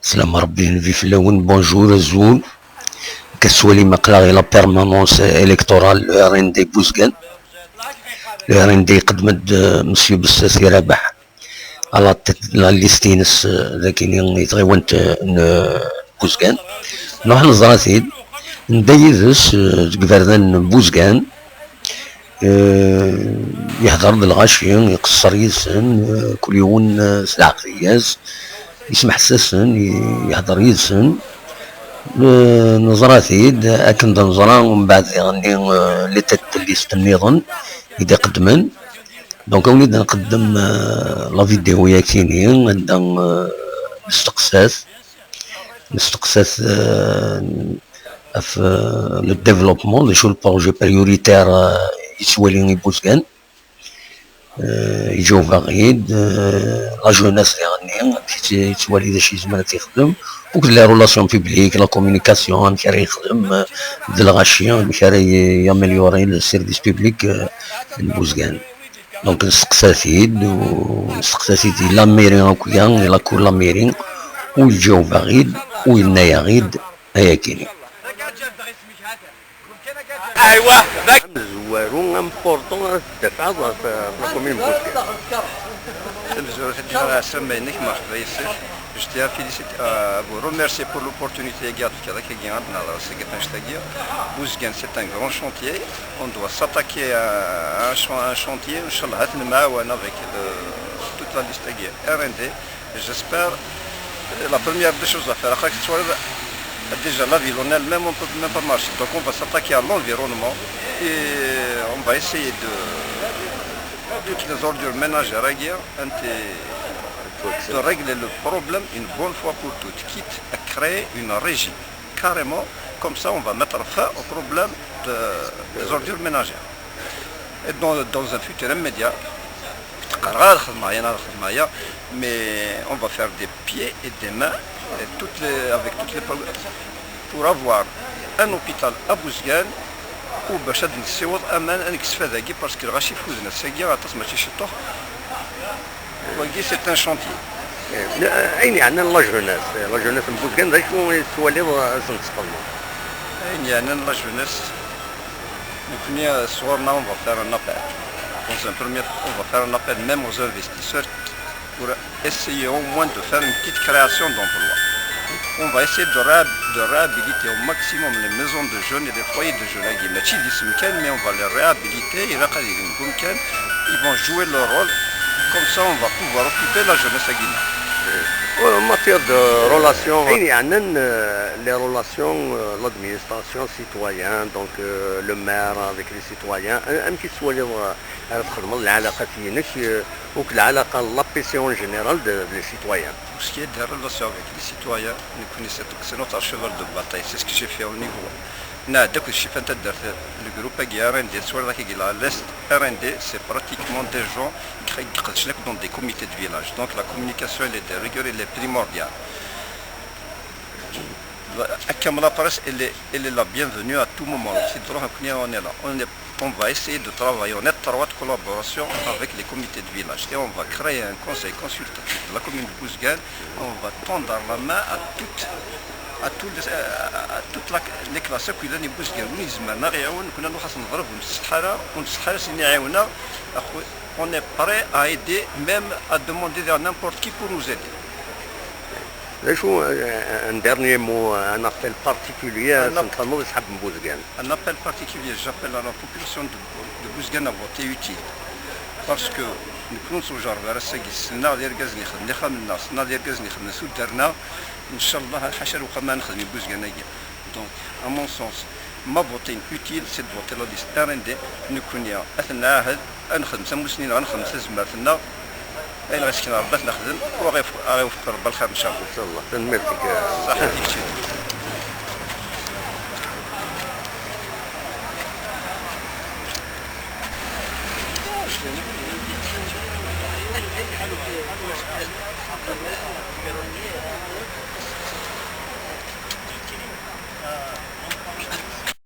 Salam Rabbi vif laouen, bonjour Zoul. Kassouli Maklari la permanence électorale le RND Bouzgan. Le RND قدمت مسيو بالساسي رابح على la listينس ذاك اللي يتغيونت بوزكان. نروح لزراسيد نديزش قفردان بوزكان يحضر للغاشين يقصر يسن كل يوم سلعة قياس يسمح ساسن يحضر يسن نزراتيد أكن نزرا ومن بعد يعني اللي تتليست النظام إذا قدمن دونك وليد نقدم لا فيديو ياكيني عندنا نستقساس في لو ديفلوبمون شو البروجي بريوريتير يسوالي بوزكان يجاو باغيد لا جوناس اللي غني يتوالي داكشي زعما تيخدم وكل لا رولاسيون بوبليك لا كومونيكاسيون كي راه يخدم دلغاشيون كي راه يامليوري السيرفيس بوبليك لبوزكان. دونك نستقساسيد ونستقساسيد لا ميرين هاكويا لا كور لا ميرين ويجاو باغيد وينايا غيد هيا كيني. ايوا زوارو امبورطون الدفع في لا كومين بوزكان. Déjà, semaine que marche ici, je tiens à féliciter, à vous remercier pour l'opportunité qui a gagné Bouzgan, c'est un grand chantier. On doit s'attaquer à un chantier. Inch'Allah, avec toute la liste R&D. J'espère la première des choses à faire. Déjà, la ville en elle-même, on ne peut même pas marcher. Donc, on va s'attaquer à l'environnement et on va essayer de toutes les ordures ménagères de régler le problème une bonne fois pour toutes, quitte à créer une régie. Carrément, comme ça on va mettre fin au problème des ordures ménagères. Et dans un futur immédiat, mais on va faire des pieds et des mains et avec toutes les pour avoir un hôpital à Bouzgan وباش هاد السيوط امان انك تستفاد باسكو غاشي يفوزنا الساكي غاطاس ماشي شطوح وكي سي ان شونتي. عيني عندنا لا جوناس بوزكان دا شكون يتولي سنتقلوا عيني عندنا لا جوناس نكوني صورنا اون فار ان ابل dans un premier temps on va faire un appel même aux investisseurs pour essayer au moins de faire une petite création d'emplois. On va essayer de réhabiliter au maximum les maisons de jeunes et les foyers de jeunes. Mais on va les réhabiliter, ils vont jouer leur rôle. Comme ça, on va pouvoir occuper la jeunesse à Guinée. En matière de relations, il y a les relations, l'administration citoyenne, donc le maire avec les citoyens, un petit soin l'application générale des citoyens. Pour ce qui est des relations avec les citoyens, c'est notre cheval de bataille, c'est ce que j'ai fait au niveau. Le groupe RND, l'Est RND, c'est pratiquement des gens qui sont dans des comités de village. Donc la communication elle est de rigueur, elle est primordiale. La presse, elle est la bienvenue à tout moment. On est là. On va essayer de travailler en étroite collaboration avec les comités de village. Et on va créer un conseil consultatif de la commune de Bouzgan. On va tendre la main à toutes les classes qui ont Bouzgan. On est prêt à aider, même à demander à n'importe qui pour nous aider. Un dernier mot, un appel particulier à Bouzgan. Un appel particulier, j'appelle à la population de Bouzgan à voter utile. Parce que nous prenons ce genre de choses, nous avons des gaz, nous avons des gaz, nous avons Inch'Allah, donc, à mon sens, ma vote utile, c'est de voter la liste RND. Nous connaissons أثناء هاد أنخدم 5 سنين غنخدم 6 زمرتنا أين غنسكن ربات نخدم وغيوفق رب الخير إن شاء الله. إن شاء الله تنمرتك صحتك شي.